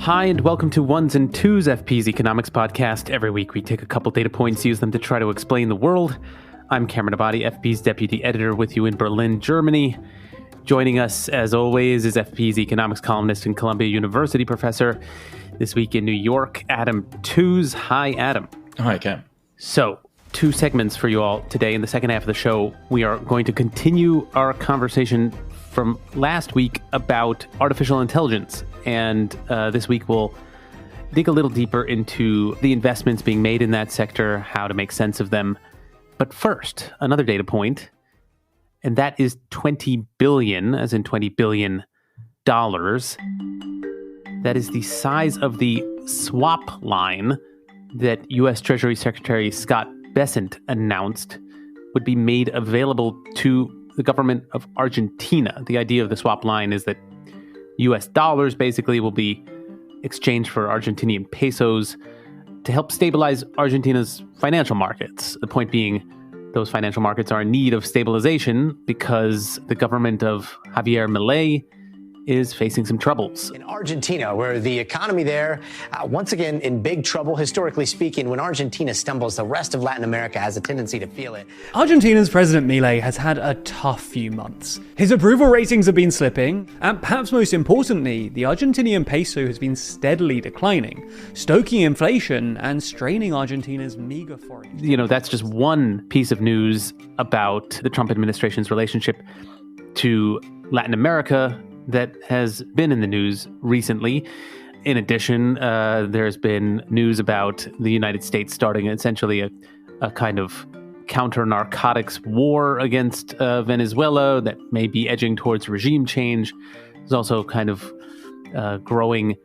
Hi, and welcome to Ones and Two's FP's economics podcast. Every week we take a couple data points, use them to try to explain the world. I'm Cameron Abadi, FP's deputy editor, with you in Berlin, Germany. Joining us, as always, is FP's economics columnist and Columbia University professor. This week in New York, Adam Tooze. Hi, Adam. Hi, Cam. So, two segments for you all today. In the second half of the show, we are going to continue our conversation from last week about artificial intelligence. And this week we'll dig a little deeper into the investments being made in that sector, how to make sense of them. But first, another data point, and that is 20 billion, as in $20 billion. That is the size of the swap line that U.S. Treasury Secretary Scott Bessent announced would be made available to the government of Argentina. The idea of the swap line is that U.S. dollars basically will be exchanged for Argentinian pesos to help stabilize Argentina's financial markets. The point being, those financial markets are in need of stabilization because the government of Javier Milei is facing some troubles. In Argentina, where the economy there, once again, in big trouble, historically speaking, when Argentina stumbles, the rest of Latin America has a tendency to feel it. Argentina's President Milei has had a tough few months. His approval ratings have been slipping, and perhaps most importantly, the Argentinian peso has been steadily declining, stoking inflation and straining Argentina's meager foreign. That's just one piece of news about the Trump administration's relationship to Latin America that has been in the news recently. In addition, there's been news about the United States starting essentially a kind of counter-narcotics war against Venezuela that may be edging towards regime change. There's also kind of growing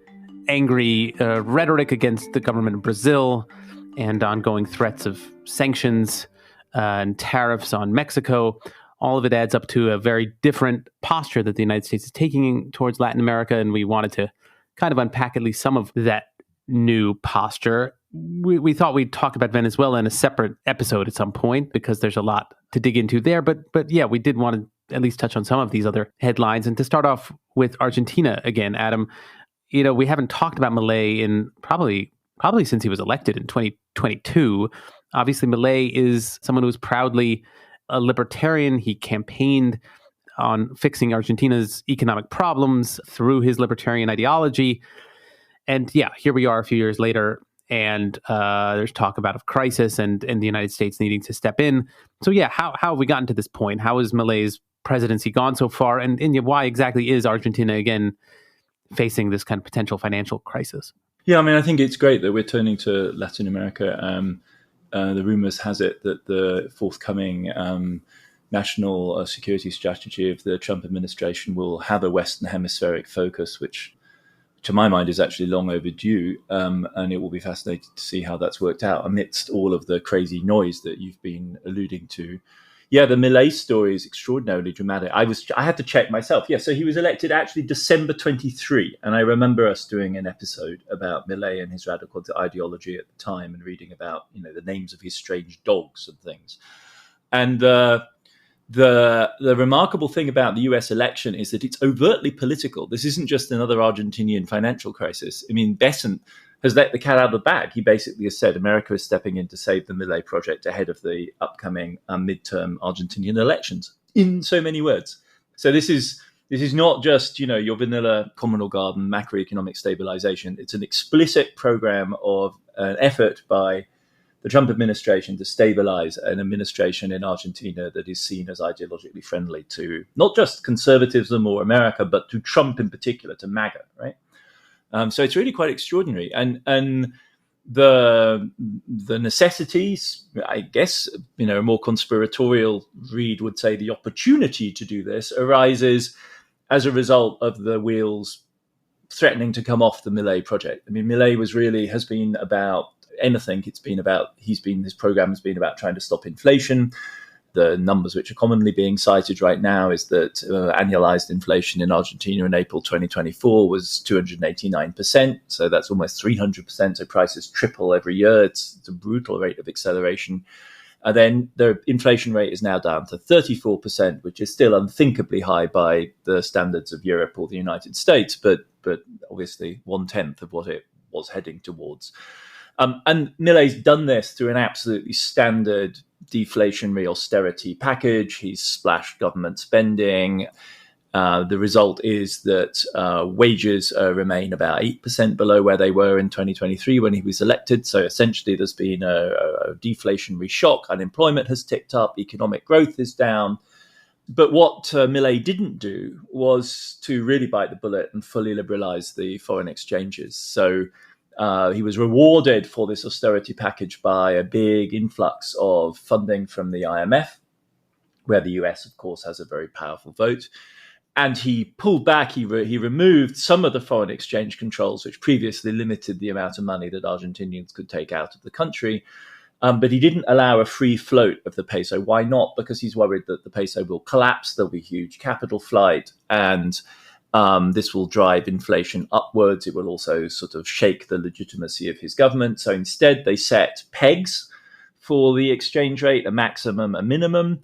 angry rhetoric against the government of Brazil and ongoing threats of sanctions and tariffs on Mexico. All of it adds up to a very different posture that the United States is taking towards Latin America, and we wanted to kind of unpack at least some of that new posture. We thought we'd talk about Venezuela in a separate episode at some point because there's a lot to dig into there. But yeah, we did want to at least touch on some of these other headlines. And to start off with Argentina again, Adam, we haven't talked about Milei in probably since he was elected in 2022. Obviously, Milei is someone who is proudly a libertarian. He campaigned on fixing Argentina's economic problems through his libertarian ideology. And yeah, here we are a few years later, and there's talk about a crisis and the United States needing to step in. So yeah, how have we gotten to this point? How has Milei's presidency gone so far? And why exactly is Argentina, again, facing this kind of potential financial crisis? Yeah, I think it's great that we're turning to Latin America. The rumors has it that the forthcoming national security strategy of the Trump administration will have a Western hemispheric focus, which to my mind is actually long overdue. And it will be fascinating to see how that's worked out amidst all of the crazy noise that you've been alluding to. Yeah, the Milei story is extraordinarily dramatic. I had to check myself. Yeah, so he was elected actually December 23. And I remember us doing an episode about Milei and his radical ideology at the time and reading about, the names of his strange dogs and things. And the remarkable thing about the US election is that it's overtly political. This isn't just another Argentinian financial crisis. Bessent has let the cat out of the bag. He basically has said America is stepping in to save the Milei project ahead of the upcoming midterm Argentinian elections, in so many words. So this is not just, your vanilla communal garden macroeconomic stabilization. It's an explicit program of an effort by the Trump administration to stabilize an administration in Argentina that is seen as ideologically friendly to not just conservatism or America, but to Trump in particular, to MAGA, right? So it's really quite extraordinary. And the necessities, I guess, a more conspiratorial read would say the opportunity to do this arises as a result of the wheels threatening to come off the Milei project. Milei has been about anything. His program has been about trying to stop inflation. The numbers which are commonly being cited right now is that annualized inflation in Argentina in April 2024 was 289%. So that's almost 300%. So prices triple every year. It's a brutal rate of acceleration. then the inflation rate is now down to 34%, which is still unthinkably high by the standards of Europe or the United States, but obviously 1/10 of what it was heading towards. And Millet's done this through an absolutely standard deflationary austerity package. He's splashed government spending. The result is that wages remain about 8% below where they were in 2023 when he was elected. So essentially, there's been a deflationary shock. Unemployment has ticked up. Economic growth is down. But what Millet didn't do was to really bite the bullet and fully liberalize the foreign exchanges. So he was rewarded for this austerity package by a big influx of funding from the IMF, where the US, of course, has a very powerful vote. And he pulled back, he removed some of the foreign exchange controls, which previously limited the amount of money that Argentinians could take out of the country. But he didn't allow a free float of the peso. Why not? Because he's worried that the peso will collapse, there'll be huge capital flight, and this will drive inflation upwards. It will also sort of shake the legitimacy of his government. So instead, they set pegs for the exchange rate, a maximum, a minimum.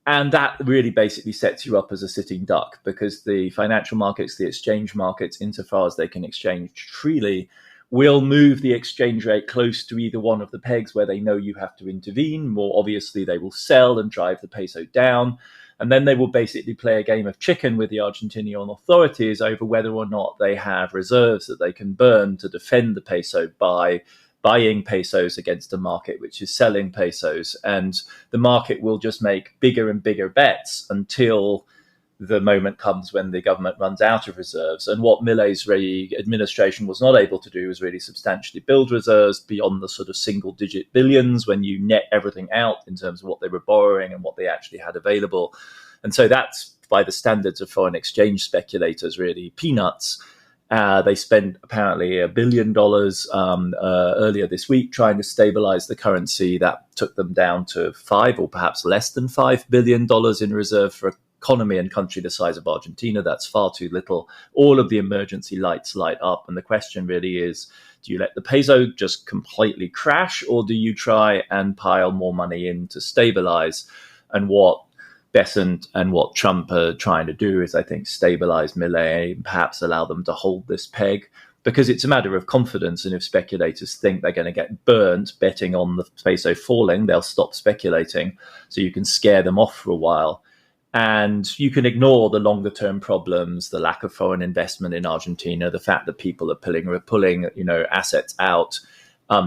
And that really basically sets you up as a sitting duck, because the financial markets, the exchange markets, insofar as they can exchange freely, will move the exchange rate close to either one of the pegs where they know you have to intervene. More obviously, they will sell and drive the peso down. And then they will basically play a game of chicken with the Argentinian authorities over whether or not they have reserves that they can burn to defend the peso by buying pesos against a market which is selling pesos. And the market will just make bigger and bigger bets until the moment comes when the government runs out of reserves. And what Millet's administration was not able to do was really substantially build reserves beyond the sort of single-digit billions when you net everything out in terms of what they were borrowing and what they actually had available. And so that's, by the standards of foreign exchange speculators, really peanuts. They spent apparently $1 billion earlier this week trying to stabilize the currency. That took them down to $5 or perhaps less than $5 billion in reserve for economy and country the size of Argentina. That's far too little. All of the emergency lights light up. And the question really is, do you let the peso just completely crash, or do you try and pile more money in to stabilize? And what Besant and what Trump are trying to do is, I think, stabilize Millet and perhaps allow them to hold this peg, because it's a matter of confidence. And if speculators think they're going to get burnt betting on the peso falling, they'll stop speculating. So you can scare them off for a while. And you can ignore the longer term problems, the lack of foreign investment in Argentina, the fact that people are pulling assets out,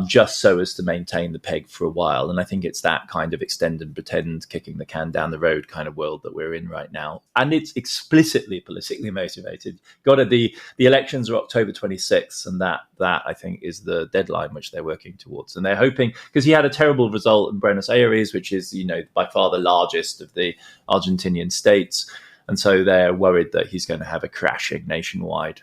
just so as to maintain the peg for a while. And I think it's that kind of extend and pretend, kicking the can down the road kind of world that we're in right now. And it's explicitly politically motivated. The elections are October 26th, and that I think is the deadline which they're working towards. And they're hoping, because he had a terrible result in Buenos Aires, which is, by far the largest of the Argentinian states. And so they're worried that he's going to have a crashing nationwide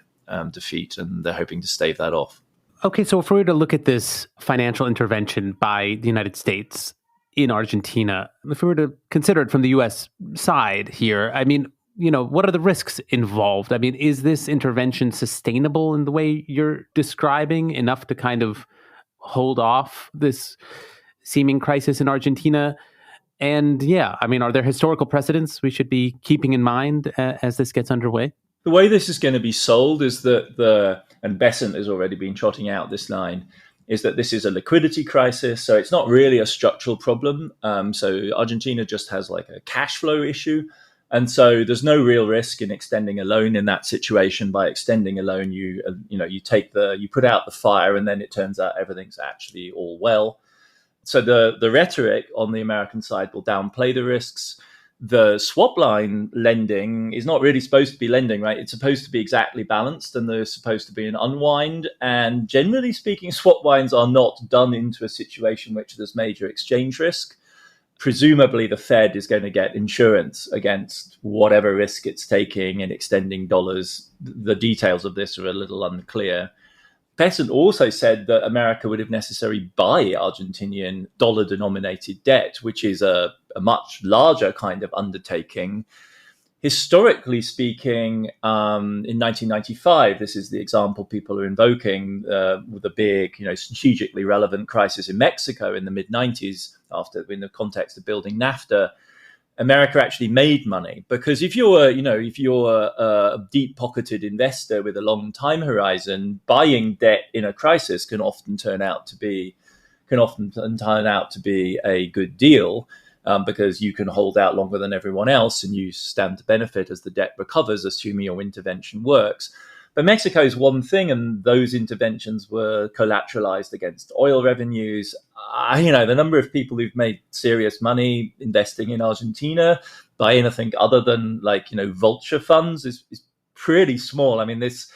defeat, and they're hoping to stave that off. Okay, so if we were to look at this financial intervention by the United States in Argentina, if we were to consider it from the U.S. side here, I mean, what are the risks involved? I mean, is this intervention sustainable in the way you're describing, enough to kind of hold off this seeming crisis in Argentina? And are there historical precedents we should be keeping in mind as this gets underway? The way this is going to be sold is that and Besant has already been trotting out this line, is that this is a liquidity crisis. So it's not really a structural problem. So Argentina just has like a cash flow issue. And so there's no real risk in extending a loan in that situation. By extending a loan, you put out the fire, and then it turns out everything's actually all well. So the rhetoric on the American side will downplay the risks. The swap line lending is not really supposed to be lending, right? It's supposed to be exactly balanced, and there's supposed to be an unwind. And generally speaking, swap lines are not done into a situation which there's major exchange risk. Presumably, the Fed is going to get insurance against whatever risk it's taking in extending dollars. The details of this are a little unclear. Besant also said that America would, if necessary, buy Argentinian dollar-denominated debt, which is a much larger kind of undertaking. historically speaking, in 1995, this is the example people are invoking, with a big, strategically relevant crisis in Mexico in the mid-90s, in the context of building NAFTA. America actually made money, because if you're a deep-pocketed investor with a long time horizon, buying debt in a crisis can often turn out to be a good deal, because you can hold out longer than everyone else and you stand to benefit as the debt recovers, assuming your intervention works. But Mexico is one thing, and those interventions were collateralized against oil revenues. The number of people who've made serious money investing in Argentina by anything other than vulture funds is pretty small. I mean, this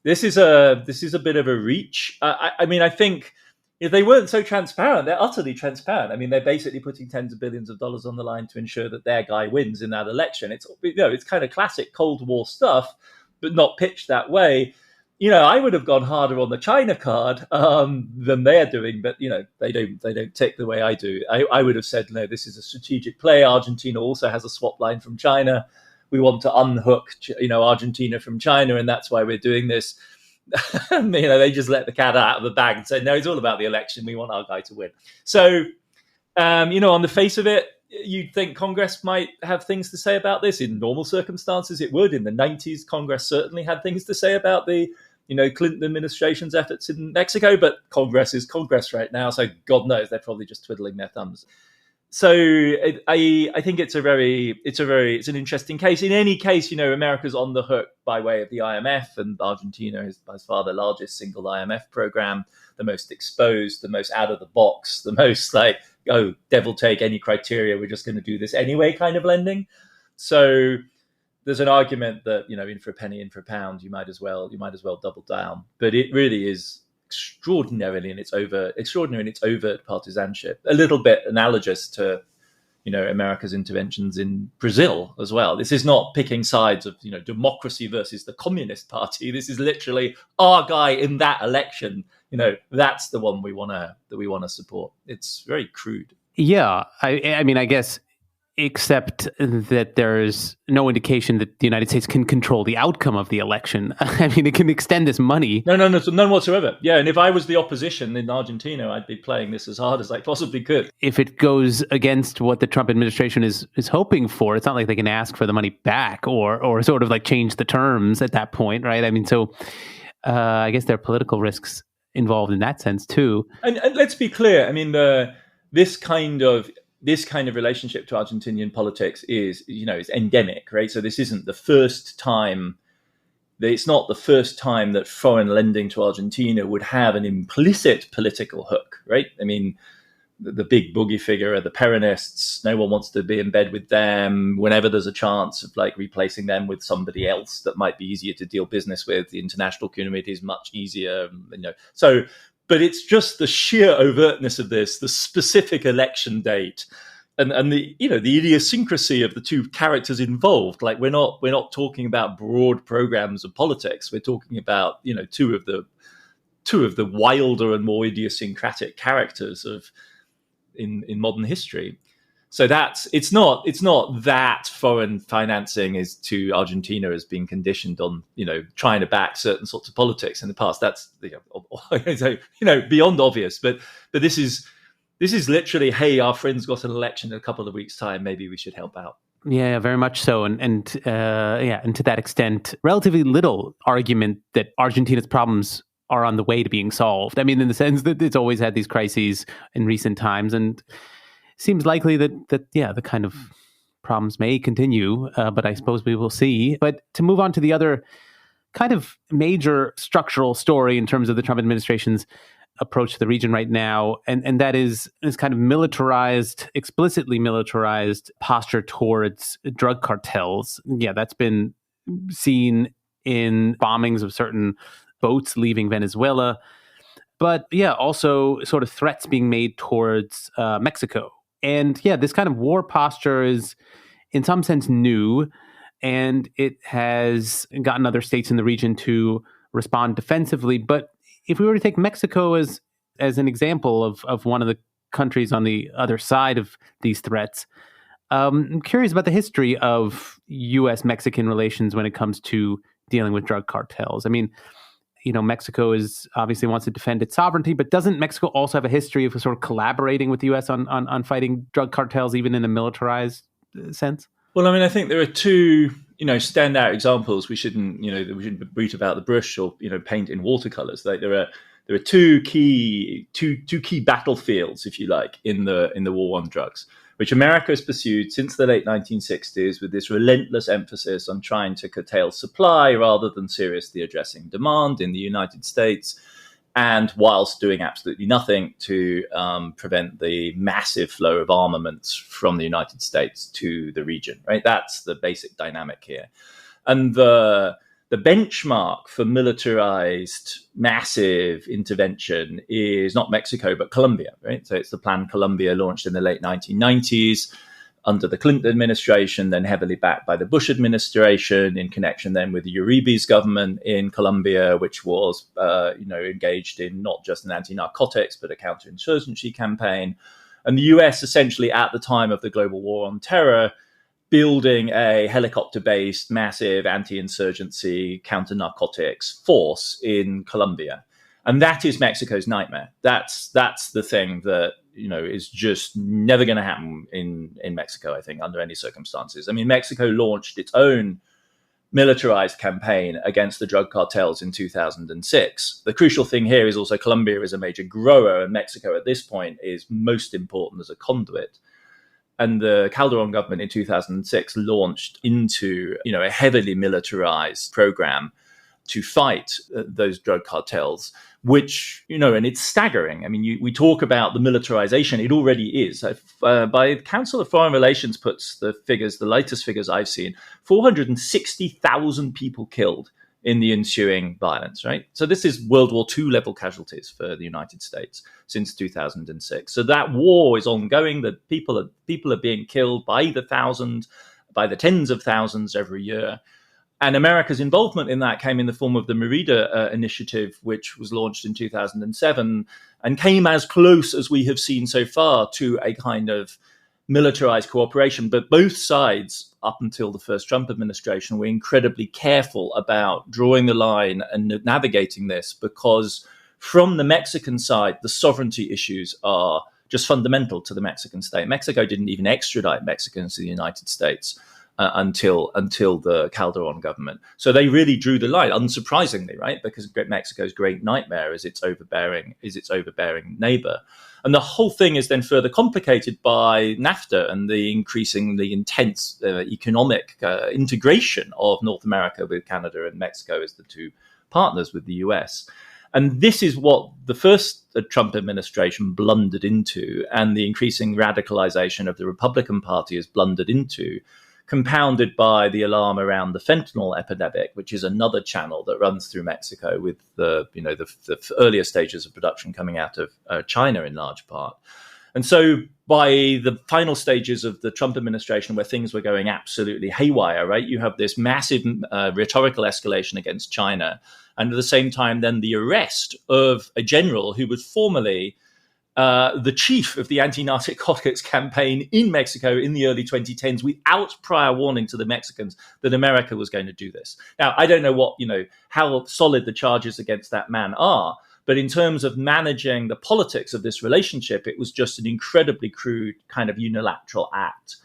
is a bit of a reach. I think if they weren't so transparent, they're utterly transparent. I mean, they're basically putting tens of billions of dollars on the line to ensure that their guy wins in that election. It's kind of classic Cold War stuff, but not pitched that way. I would have gone harder on the China card than they're doing, but they don't tick the way I do. I would have said, no, this is a strategic play. Argentina also has a swap line from China. We want to unhook, Argentina from China, and that's why we're doing this. They just let the cat out of the bag and said, no, it's all about the election. We want our guy to win. So, on the face of it, you'd think Congress might have things to say about this. In normal circumstances, it would. In the 90s, Congress certainly had things to say about the, Clinton administration's efforts in Mexico. But Congress is Congress right now, so God knows they're probably just twiddling their thumbs. So I think it's an interesting case. In any case, America's on the hook by way of the IMF, and Argentina is by far the largest single IMF program, the most exposed, the most out of the box, the most devil take any criteria, we're just going to do this anyway kind of lending. So there's an argument that, in for a penny, in for a pound, you might as well double down. But it really is extraordinary in its overt partisanship, a little bit analogous to America's interventions in Brazil as well. This is not picking sides of democracy versus the Communist Party. This is literally our guy in that election. That's the one we want to support. It's very crude. Yeah, I mean, I guess, except that there's no indication that the United States can control the outcome of the election. I mean, it can extend this money. No, none whatsoever. Yeah, and if I was the opposition in Argentina, I'd be playing this as hard as I possibly could. If it goes against what the Trump administration is hoping for, it's not like they can ask for the money back or sort of change the terms at that point, right? I mean, so I guess there are political risks involved in that sense too. And let's be clear. I mean, this kind of relationship to Argentinian politics is endemic, right? So this isn't the first time. It's not the first time that foreign lending to Argentina would have an implicit political hook, right? I mean, the big boogie figure are the Peronists. No one wants to be in bed with them. Whenever there's a chance of replacing them with somebody else that might be easier to deal business with, the international community is much easier. So. But it's just the sheer overtness of this, the specific election date, and the the idiosyncrasy of the two characters involved. We're not talking about broad programs of politics. We're talking about two of the wilder and more idiosyncratic characters in modern history. So it's not that foreign financing is to Argentina has been conditioned on trying to back certain sorts of politics in the past. That's beyond obvious. But this is literally, hey, our friend's got an election in a couple of weeks' time. Maybe we should help out. Yeah, very much so. And to that extent, relatively little argument that Argentina's problems are on the way to being solved. I mean, in the sense that it's always had these crises in recent times, and seems likely that the kind of problems may continue, but I suppose we will see. But to move on to the other kind of major structural story in terms of the Trump administration's approach to the region right now, and that is this kind of explicitly militarized posture towards drug cartels. Yeah, that's been seen in bombings of certain boats leaving Venezuela, but also sort of threats being made towards Mexico. And this kind of war posture is in some sense new, and it has gotten other states in the region to respond defensively. But if we were to take Mexico as an example of one of the countries on the other side of these threats, I'm curious about the history of U.S.-Mexican relations when it comes to dealing with drug cartels. I mean, Mexico is obviously wants to defend its sovereignty, but doesn't Mexico also have a history of sort of collaborating with the U.S. on fighting drug cartels, even in a militarized sense? Well, I mean, I think there are two, standout examples. We shouldn't beat about the bush or, paint in watercolors. There are two key battlefields, if you like, in the war on drugs, which America has pursued since the late 1960s with this relentless emphasis on trying to curtail supply rather than seriously addressing demand in the United States, and whilst doing absolutely nothing to prevent the massive flow of armaments from the United States to the region. Right, that's the basic dynamic here, and the benchmark for militarized massive intervention is not Mexico, but Colombia, right? So it's the Plan Colombia, launched in the late 1990s under the Clinton administration, then heavily backed by the Bush administration in connection then with the Uribe's government in Colombia, which was, engaged in not just an anti-narcotics, but a counterinsurgency campaign. And the US essentially at the time of the global war on terror, building a helicopter-based massive anti-insurgency counter-narcotics force in Colombia. And that is Mexico's nightmare. That's the thing that, is just never going to happen in Mexico, I think, under any circumstances. I mean, Mexico launched its own militarized campaign against the drug cartels in 2006. The crucial thing here is also Colombia is a major grower, and Mexico at this point is most important as a conduit. And the Calderon government in 2006 launched into, a heavily militarized program to fight those drug cartels, which, and it's staggering. I mean, we talk about the militarization. It already is. By the Council of Foreign Relations puts the latest figures I've seen, 460,000 people killed in the ensuing violence, right? So this is World War II level casualties for the United States since 2006. So that war is ongoing. That people are being killed by the thousands, by the tens of thousands every year. And America's involvement in that came in the form of the Merida initiative, which was launched in 2007 and came as close as we have seen so far to a kind of militarized cooperation. But both sides, up until the first Trump administration, were incredibly careful about drawing the line and navigating this, because from the Mexican side, the sovereignty issues are just fundamental to the Mexican state. Mexico didn't even extradite Mexicans to the United States until the Calderon government. So they really drew the line, unsurprisingly, right? Because Mexico's great nightmare is its overbearing neighbor. And the whole thing is then further complicated by NAFTA and the increasingly intense economic integration of North America with Canada and Mexico as the two partners with the US. And this is what the first Trump administration blundered into, and the increasing radicalization of the Republican Party has blundered into, compounded by the alarm around the fentanyl epidemic, which is another channel that runs through Mexico, with the earlier stages of production coming out of China in large part. And so by the final stages of the Trump administration, where things were going absolutely haywire, right, you have this massive rhetorical escalation against China. And at the same time, then the arrest of a general who was formerly the chief of the anti-narcotics campaign in Mexico in the early 2010s, without prior warning to the Mexicans that America was going to do this. Now, I don't know how solid the charges against that man are, but in terms of managing the politics of this relationship, it was just an incredibly crude kind of unilateral act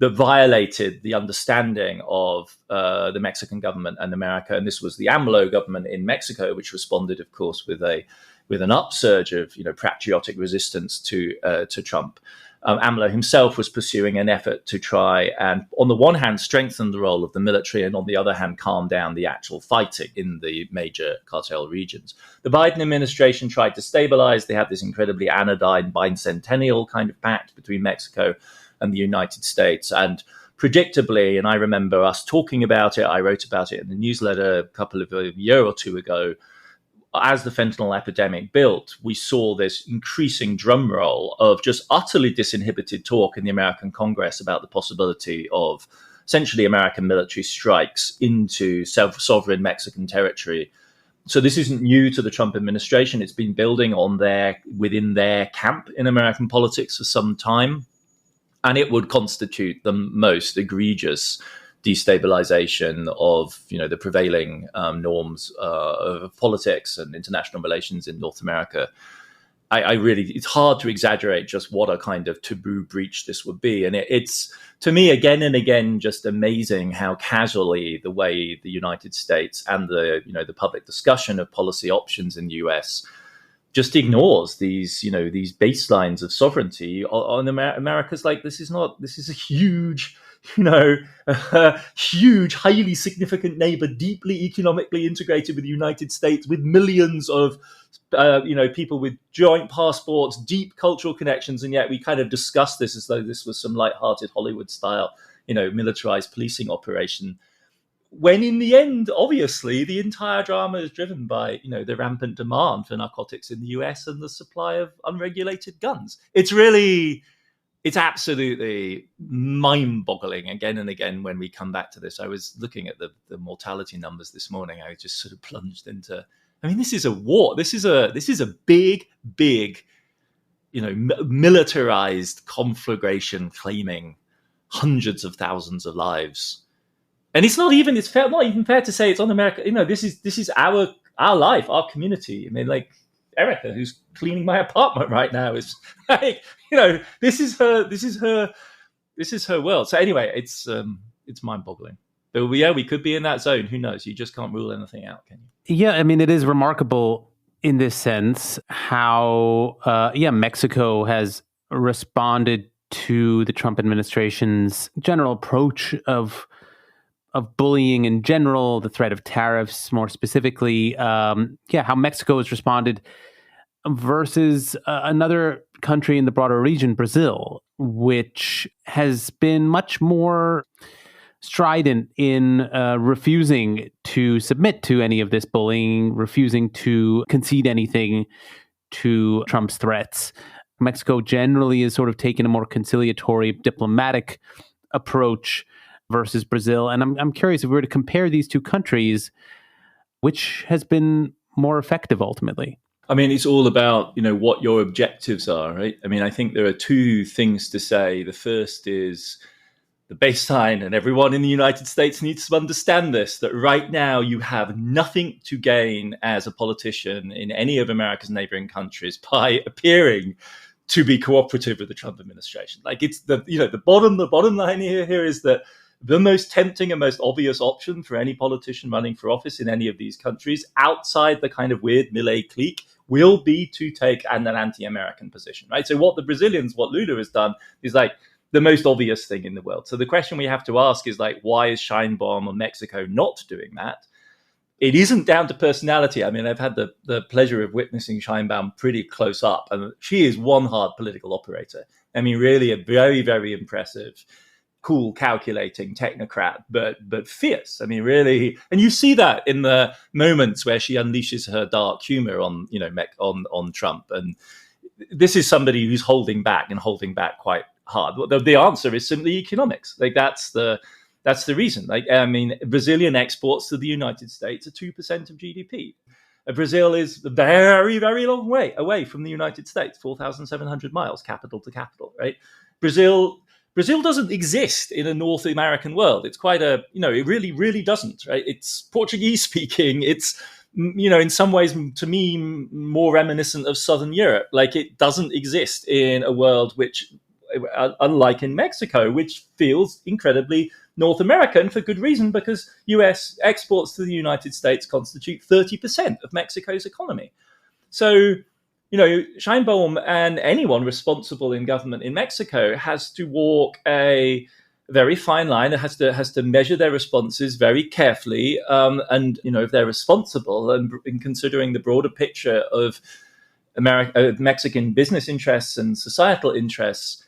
that violated the understanding of the Mexican government and America. And this was the AMLO government in Mexico, which responded, of course, with an upsurge of patriotic resistance to Trump. AMLO himself was pursuing an effort to try and, on the one hand, strengthen the role of the military, and on the other hand, calm down the actual fighting in the major cartel regions. The Biden administration tried to stabilize. They had this incredibly anodyne bicentennial kind of pact between Mexico and the United States. And predictably, and I remember us talking about it, I wrote about it in the newsletter a year or two ago, as the fentanyl epidemic built, we saw this increasing drumroll of just utterly disinhibited talk in the American Congress about the possibility of essentially American military strikes into sovereign Mexican territory. So this isn't new to the Trump administration. It's been building within their camp in American politics for some time. And it would constitute the most egregious destabilization of, the prevailing norms of politics and international relations in North America. I really, it's hard to exaggerate just what a kind of taboo breach this would be. And it's, to me, again and again, just amazing how casually the way the United States and the public discussion of policy options in the US just ignores these baselines of sovereignty on America's. Like, this is a huge, huge, highly significant neighbor, deeply economically integrated with the United States, with millions of people with joint passports, deep cultural connections, and yet we kind of discuss this as though this was some lighthearted Hollywood style, militarized policing operation. When in the end, obviously, the entire drama is driven by, the rampant demand for narcotics in the US and the supply of unregulated guns. It's absolutely mind-boggling again and again when we come back to this. I was looking at the mortality numbers this morning. I just sort of plunged into, this is a war. This is a big, militarized conflagration claiming hundreds of thousands of lives. And it's not even fair to say it's on America. This is our life, our community. Erica, who's cleaning my apartment right now, is like, this is her world. So anyway, it's mind-boggling. But we could be in that zone. Who knows? You just can't rule anything out, can you? Yeah, it is remarkable in this sense how Mexico has responded to the Trump administration's general approach of bullying in general, the threat of tariffs more specifically, how Mexico has responded versus another country in the broader region, Brazil, which has been much more strident in refusing to submit to any of this bullying, refusing to concede anything to Trump's threats. Mexico generally is sort of taking a more conciliatory, diplomatic approach versus Brazil. And I'm curious, if we were to compare these two countries, which has been more effective ultimately? It's all about, what your objectives are, right? I think there are two things to say. The first is the baseline, and everyone in the United States needs to understand this, that right now you have nothing to gain as a politician in any of America's neighboring countries by appearing to be cooperative with the Trump administration. Like, it's the bottom line here is that the most tempting and most obvious option for any politician running for office in any of these countries, outside the kind of weird Milei clique, will be to take an anti-American position, right? So what Lula has done is like the most obvious thing in the world. So the question we have to ask is like, why is Sheinbaum or Mexico not doing that? It isn't down to personality. I've had the pleasure of witnessing Sheinbaum pretty close up, and she is one hard political operator. Really a very, very impressive, cool, calculating technocrat, but fierce. Really, and you see that in the moments where she unleashes her dark humor on Trump. And this is somebody who's holding back quite hard. The answer is simply economics. Like, that's the reason. Brazilian exports to the United States are 2% of GDP. Brazil is a very, very long way away from the United States, 4,700 miles, capital to capital, right? Brazil doesn't exist in a North American world. It's quite it really, really doesn't, right? It's Portuguese speaking. It's, in some ways, to me, more reminiscent of Southern Europe. Like, it doesn't exist in a world which, unlike in Mexico, which feels incredibly North American, for good reason, because US exports to the United States constitute 30% of Mexico's economy. So, Sheinbaum and anyone responsible in government in Mexico has to walk a very fine line. It has to measure their responses very carefully. And if they're responsible and in considering the broader picture of Mexican business interests and societal interests,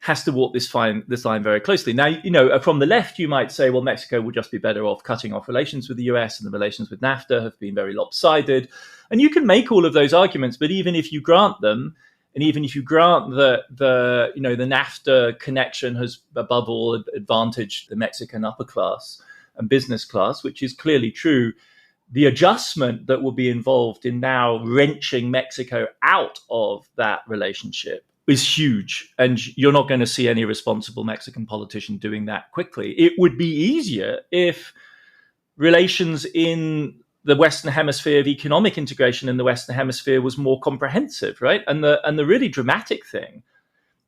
has to walk this line very closely. Now, from the left, you might say, well, Mexico would just be better off cutting off relations with the US, and the relations with NAFTA have been very lopsided. And you can make all of those arguments, but even if you grant them, and even if you grant that the NAFTA connection has above all advantaged the Mexican upper class and business class, which is clearly true, the adjustment that will be involved in now wrenching Mexico out of that relationship is huge, and you're not going to see any responsible Mexican politician doing that quickly. It would be easier if relations in the Western Hemisphere of economic integration in the Western Hemisphere was more comprehensive, right? And the really dramatic thing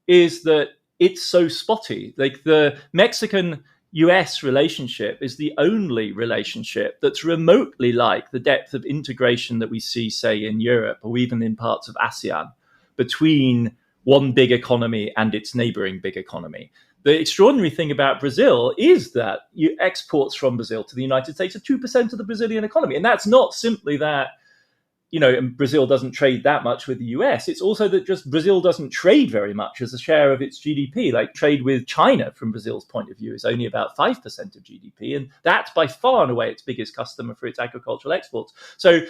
is that it's so spotty. Like the Mexican-US relationship is the only relationship that's remotely like the depth of integration that we see, say, in Europe or even in parts of ASEAN between one big economy and its neighboring big economy. The extraordinary thing about Brazil is that exports from Brazil to the United States are 2% of the Brazilian economy. And that's not simply that, Brazil doesn't trade that much with the US. It's also that just Brazil doesn't trade very much as a share of its GDP. Like trade with China, from Brazil's point of view, is only about 5% of GDP. And that's by far and away its biggest customer for its agricultural exports. So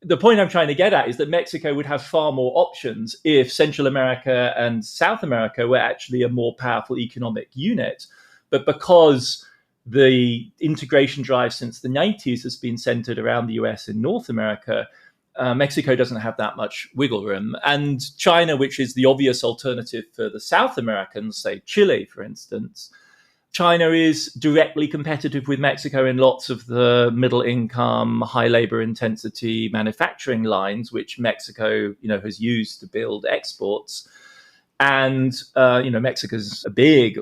the point I'm trying to get at is that Mexico would have far more options if Central America and South America were actually a more powerful economic unit. But because the integration drive since the 90s has been centered around the US and North America, Mexico doesn't have that much wiggle room. And China, which is the obvious alternative for the South Americans, say Chile, for instance, China is directly competitive with Mexico in lots of the middle income, high labor intensity manufacturing lines, which Mexico, has used to build exports. And, Mexico's a big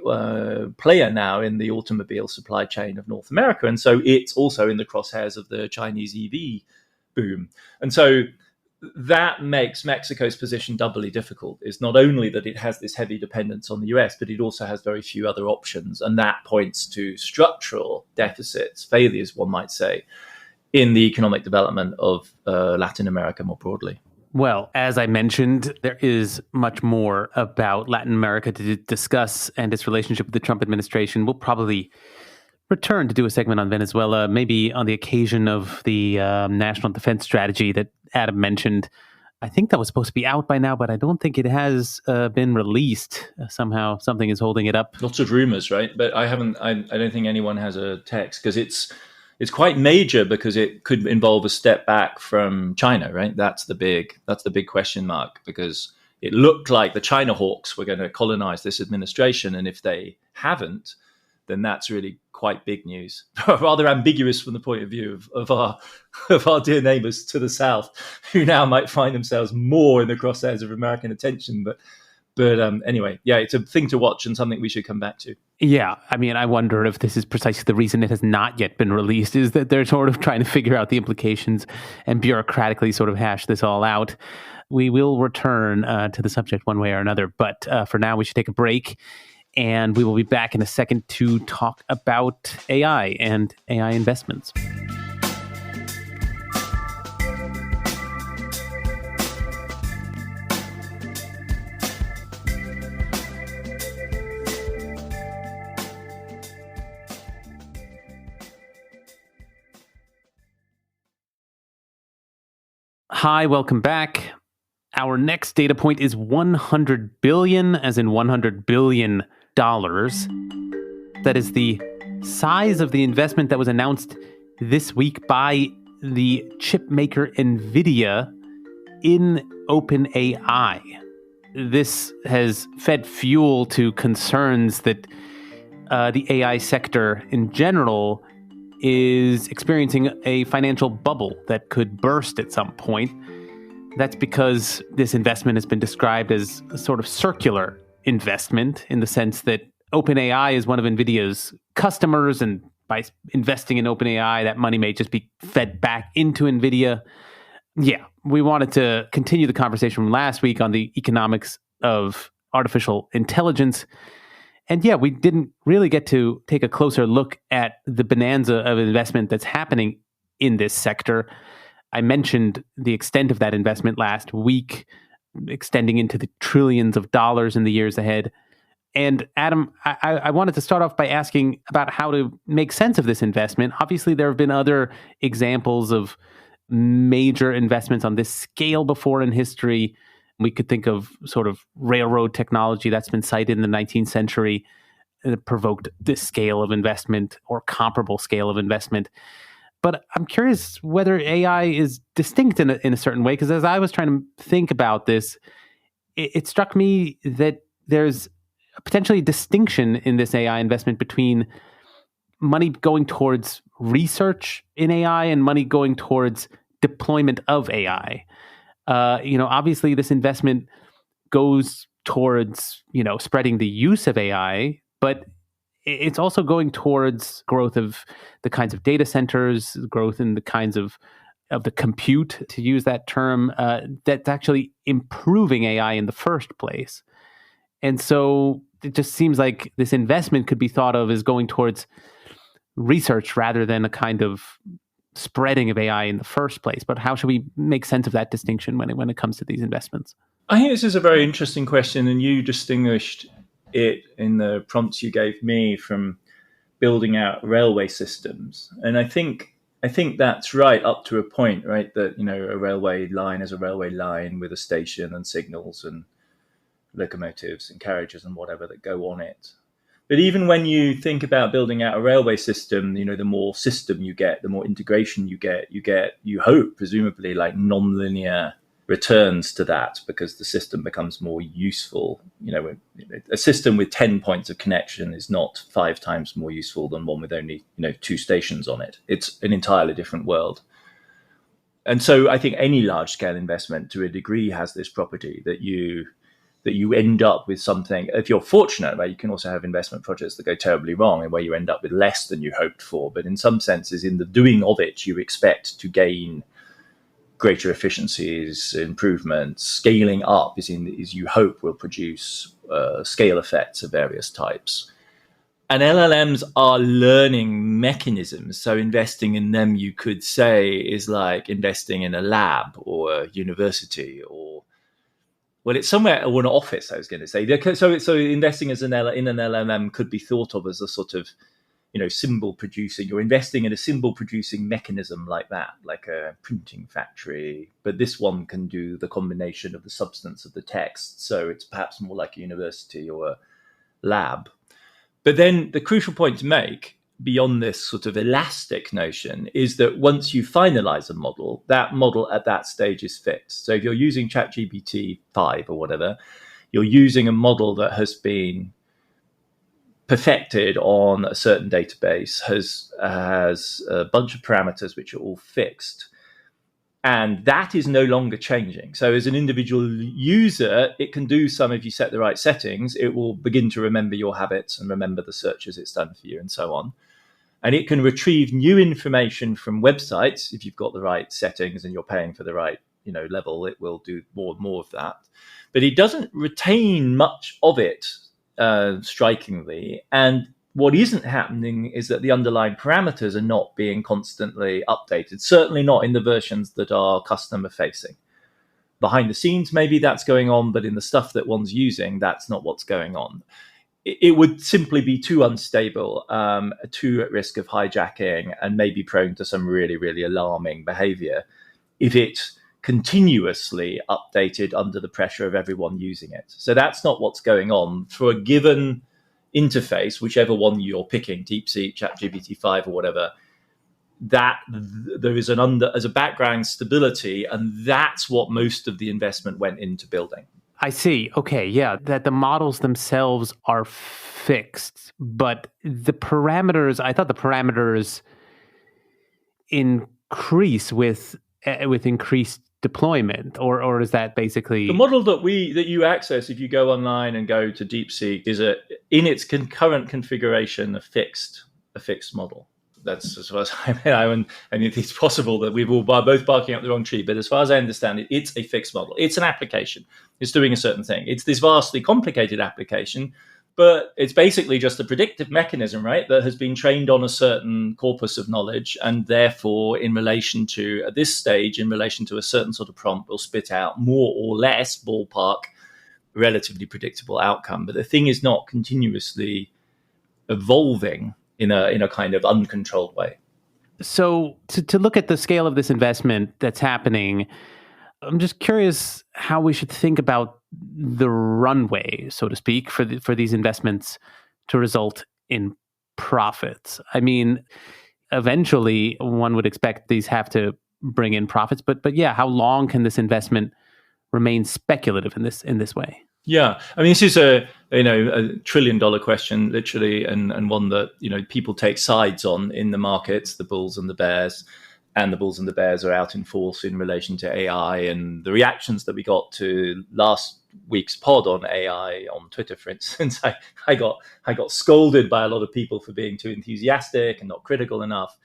player now in the automobile supply chain of North America. And so it's also in the crosshairs of the Chinese EV boom. And so that makes Mexico's position doubly difficult. It's not only that it has this heavy dependence on the US, but it also has very few other options. And that points to structural deficits, failures, one might say, in the economic development of Latin America more broadly. Well, as I mentioned, there is much more about Latin America to discuss and its relationship with the Trump administration. We'll probably return to do a segment on Venezuela, maybe on the occasion of the national defense strategy that Adam mentioned. I think that was supposed to be out by now, but I don't think it has been released. Somehow something is holding it up. Lots of rumors, right? But I don't think anyone has a text, because it's quite major, because it could involve a step back from China, right? That's the big question mark, because it looked like the China hawks were going to colonize this administration. And if they haven't, then that's really quite big news. Rather ambiguous from the point of view of our dear neighbors to the south, who now might find themselves more in the crosshairs of American attention. But anyway, yeah, it's a thing to watch and something we should come back to. Yeah, I mean, I wonder if this is precisely the reason it has not yet been released, is that they're sort of trying to figure out the implications and bureaucratically sort of hash this all out. We will return to the subject one way or another, but for now we should take a break. And we will be back in a second to talk about AI and AI investments. Hi, welcome back. Our next data point is 100 billion, as in $100 billion. That is the size of the investment that was announced this week by the chip maker NVIDIA in OpenAI. This has fed fuel to concerns that the AI sector in general is experiencing a financial bubble that could burst at some point. That's because this investment has been described as a sort of circular investment, in the sense that OpenAI is one of NVIDIA's customers, and by investing in OpenAI, that money may just be fed back into NVIDIA. Yeah, we wanted to continue the conversation from last week on the economics of artificial intelligence. And yeah, we didn't really get to take a closer look at the bonanza of investment that's happening in this sector. I mentioned the extent of that investment last week, extending into the trillions of dollars in the years ahead. And Adam, I wanted to start off by asking about how to make sense of this investment. Obviously, there have been other examples of major investments on this scale before in history. We could think of sort of railroad technology that's been cited in the 19th century that provoked this scale of investment or comparable scale of investment. But I'm curious whether AI is distinct in a certain way, because as I was trying to think about this, it struck me that there's potentially a distinction in this AI investment between money going towards research in AI and money going towards deployment of AI. Obviously, this investment goes towards spreading the use of AI, but it's also going towards growth of the kinds of data centers, growth in the kinds of the compute, to use that term, that's actually improving AI in the first place. And so it just seems like this investment could be thought of as going towards research rather than a kind of spreading of AI in the first place. But how should we make sense of that distinction when it comes to these investments? I think this is a very interesting question, and you distinguished it in the prompts you gave me from building out railway systems. And I think that's right up to a point, right? That, a railway line is a railway line with a station and signals and locomotives and carriages and whatever that go on it. But even when you think about building out a railway system, the more system you get, the more integration you get, you hope, presumably, like nonlinear returns to that, because the system becomes more useful. A system with 10 points of connection is not 5 times more useful than one with only 2 stations on it. It's an entirely different world. And so I think any large scale investment to a degree has this property that you end up with something. If you're fortunate, right, you can also have investment projects that go terribly wrong and where you end up with less than you hoped for. But in some senses, in the doing of it, you expect to gain greater efficiencies, improvements. Scaling up is you hope will produce scale effects of various types. And LLMs are learning mechanisms. So investing in them, you could say, is like investing in a lab or a university, or, well, it's somewhere, or an office, I was going to say. So investing in an LLM could be thought of as a sort of symbol producing. You're investing in a symbol producing mechanism like that, like a printing factory. But this one can do the combination of the substance of the text. So it's perhaps more like a university or a lab. But then the crucial point to make beyond this sort of elastic notion is that once you finalize a model, that model at that stage is fixed. So if you're using ChatGPT 5 or whatever, you're using a model that has been perfected on a certain database, has a bunch of parameters which are all fixed. And that is no longer changing. So as an individual user, it can do some, if you set the right settings, it will begin to remember your habits and remember the searches it's done for you and so on. And it can retrieve new information from websites. If you've got the right settings and you're paying for the right level, it will do more and more of that. But it doesn't retain much of it, strikingly. And what isn't happening is that the underlying parameters are not being constantly updated, certainly not in the versions that are customer facing. Behind the scenes, maybe that's going on, but in the stuff that one's using, that's not what's going on. It would simply be too unstable, too at risk of hijacking, and maybe prone to some really, really alarming behavior if it continuously updated under the pressure of everyone using it. So that's not what's going on. For a given interface, whichever one you're picking, DeepSeek, ChatGPT 5 or whatever, that there is as a background stability, and that's what most of the investment went into building. I see. Okay, yeah, that the models themselves are fixed, but the parameters, I thought the parameters increase with increased deployment, or is that basically the model that you access if you go online and go to DeepSeek is in its current configuration a fixed model. That's as far as I mean, and it's possible that we've all both barking up the wrong tree, but as far as I understand it, it's a fixed model. It's an application. It's doing a certain thing. It's this vastly complicated application, but it's basically just a predictive mechanism, right, that has been trained on a certain corpus of knowledge, and therefore, at this stage, in relation to a certain sort of prompt, will spit out more or less ballpark, relatively predictable outcome. But the thing is not continuously evolving in a kind of uncontrolled way. So to look at the scale of this investment that's happening, I'm just curious how we should think about the runway, so to speak, for these investments to result in profits. I mean, eventually one would expect these have to bring in profits, but yeah, how long can this investment remain speculative in this way? Yeah, I mean, this is a $1 trillion question, literally, and one that people take sides on in the markets, the bulls and the bears, and the bulls and the bears are out in force in relation to AI. And the reactions that we got to last week's pod on AI on Twitter, for instance, I got scolded by a lot of people for being too enthusiastic and not critical enough.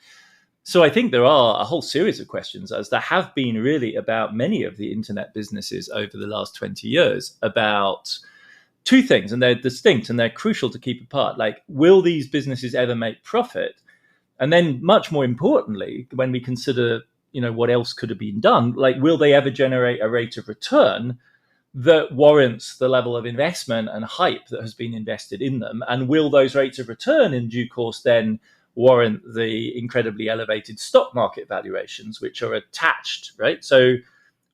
So I think there are a whole series of questions, as there have been really about many of the internet businesses over the last 20 years, about two things, and they're distinct and they're crucial to keep apart. Like, will these businesses ever make profit? And then much more importantly, when we consider, what else could have been done, like, will they ever generate a rate of return that warrants the level of investment and hype that has been invested in them? And will those rates of return in due course then warrant the incredibly elevated stock market valuations which are attached, right? So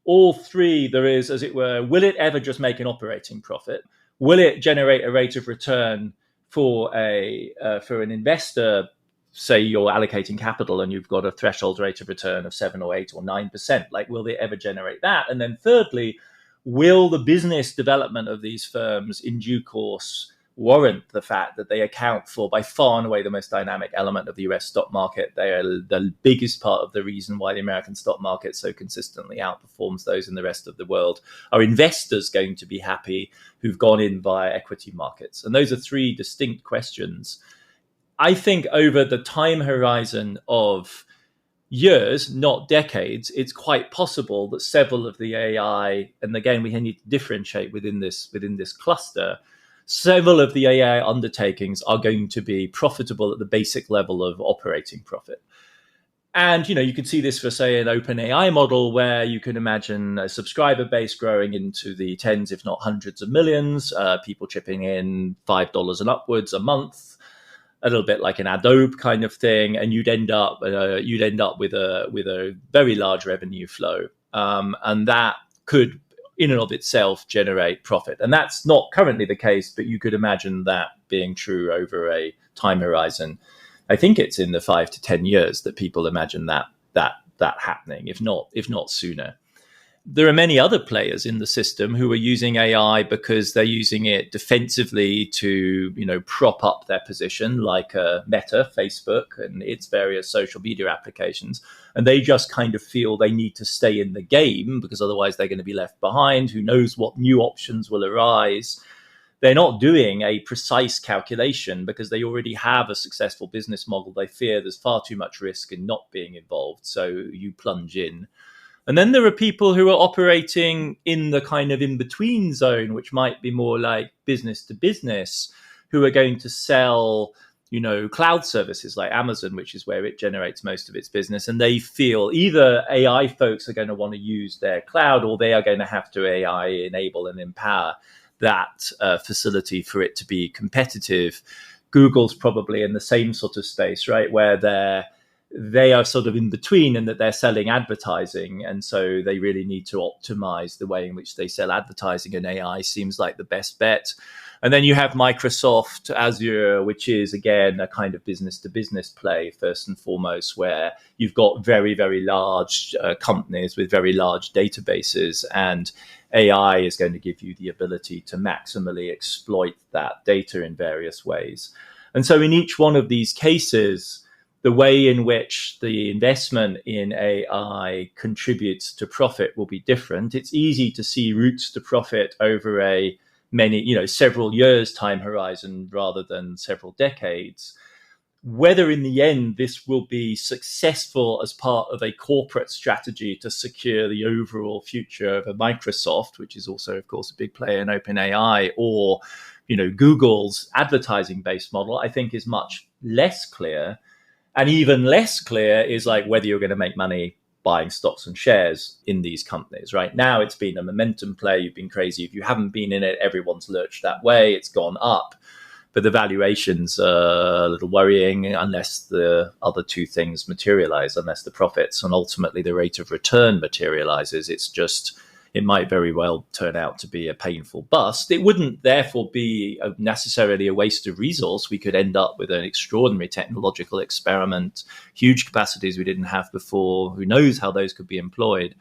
all three, there is, as it were, will it ever just make an operating profit? Will it generate a rate of return for an investor? Say you're allocating capital and you've got a threshold rate of return of 7 or 8 or 9%. Like, will they ever generate that? And then thirdly, will the business development of these firms in due course warrant the fact that they account for, by far and away, the most dynamic element of the US stock market? They are the biggest part of the reason why the American stock market so consistently outperforms those in the rest of the world. Are investors going to be happy who've gone in via equity markets? And those are three distinct questions. I think over the time horizon of years, not decades, it's quite possible that several of the AI, and again, we need to differentiate within this cluster, several of the AI undertakings are going to be profitable at the basic level of operating profit. And, you could see this for, say, an open AI model where you can imagine a subscriber base growing into the tens, if not hundreds of millions, people chipping in $5 and upwards a month, a little bit like an Adobe kind of thing. And you'd end up with a very large revenue flow. And that could, in and of itself, generate profit. And that's not currently the case, but you could imagine that being true over a time horizon. I think it's in the 5 to 10 years that people imagine that happening, if not sooner. There are many other players in the system who are using AI because they're using it defensively to, prop up their position, like Meta, Facebook, and its various social media applications. And they just kind of feel they need to stay in the game because otherwise they're going to be left behind. Who knows what new options will arise? They're not doing a precise calculation because they already have a successful business model. They fear there's far too much risk in not being involved. So you plunge in. And then there are people who are operating in the kind of in-between zone, which might be more like business to business, who are going to sell, cloud services like Amazon, which is where it generates most of its business. And they feel either AI folks are going to want to use their cloud, or they are going to have to AI enable and empower that facility for it to be competitive. Google's probably in the same sort of space, right, where they are sort of in between, and that they're selling advertising. And so they really need to optimize the way in which they sell advertising, and AI seems like the best bet. And then you have Microsoft Azure, which is, again, a kind of business to business play, first and foremost, where you've got very, very large companies with very large databases, and AI is going to give you the ability to maximally exploit that data in various ways. And so in each one of these cases, the way in which the investment in AI contributes to profit will be different. It's easy to see routes to profit over a several years time horizon rather than several decades. Whether in the end this will be successful as part of a corporate strategy to secure the overall future of a Microsoft, which is also, of course, a big player in OpenAI, or Google's advertising-based model, I think is much less clear. And even less clear is like whether you're going to make money buying stocks and shares in these companies. Right now, it's been a momentum play. You've been crazy. If you haven't been in it, everyone's lurched that way. It's gone up. But the valuations are a little worrying unless the other two things materialize, unless the profits and ultimately the rate of return materializes. It might very well turn out to be a painful bust. It wouldn't therefore be necessarily a waste of resource. We could end up with an extraordinary technological experiment, huge capacities we didn't have before. Who knows how those could be employed?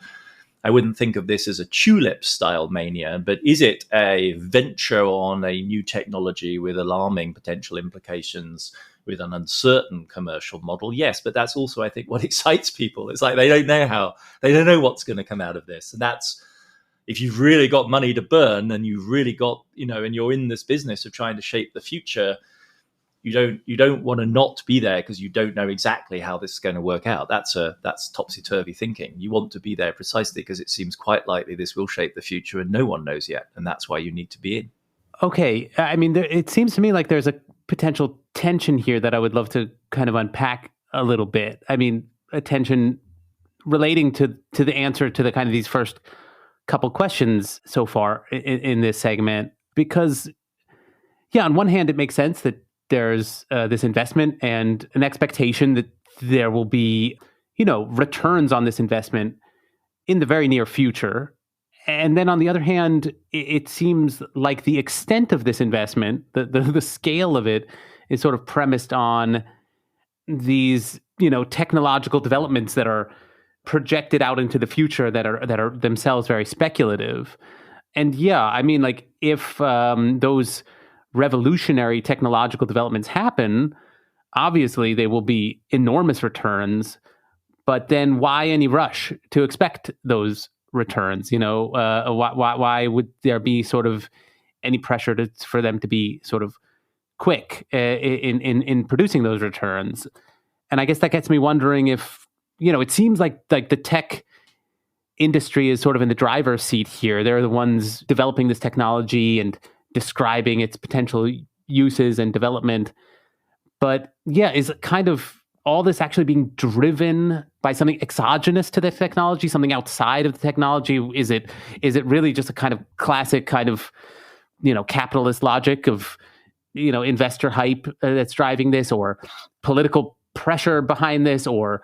I wouldn't think of this as a tulip style mania, but is it a venture on a new technology with alarming potential implications with an uncertain commercial model? Yes, but that's also, I think, what excites people. It's like they don't know what's going to come out of this. And that's, if you've really got money to burn and you've really got, and you're in this business of trying to shape the future, you don't want to not be there because you don't know exactly how this is going to work out. That's topsy-turvy thinking. You want to be there precisely because it seems quite likely this will shape the future and no one knows yet. And that's why you need to be in. Okay. I mean, it seems to me like there's a potential tension here that I would love to kind of unpack a little bit. I mean, a tension relating to the answer to the kind of these first couple questions so far in this segment, because on one hand, it makes sense that there's this investment and an expectation that there will be, returns on this investment in the very near future. And then on the other hand, it seems like the extent of this investment, the scale of it, is sort of premised on these, technological developments that are projected out into the future that are themselves very speculative. And I mean, like if those revolutionary technological developments happen, obviously they will be enormous returns, but then why any rush to expect those returns? Why would there be sort of any pressure for them to be sort of quick in producing those returns? And I guess that gets me wondering if, it seems like the tech industry is sort of in the driver's seat here. They're the ones developing this technology and describing its potential uses and development. But is kind of all this actually being driven by something exogenous to the technology, something outside of the technology? Is it really just a kind of classic kind of, capitalist logic of, investor hype that's driving this, or political pressure behind this, or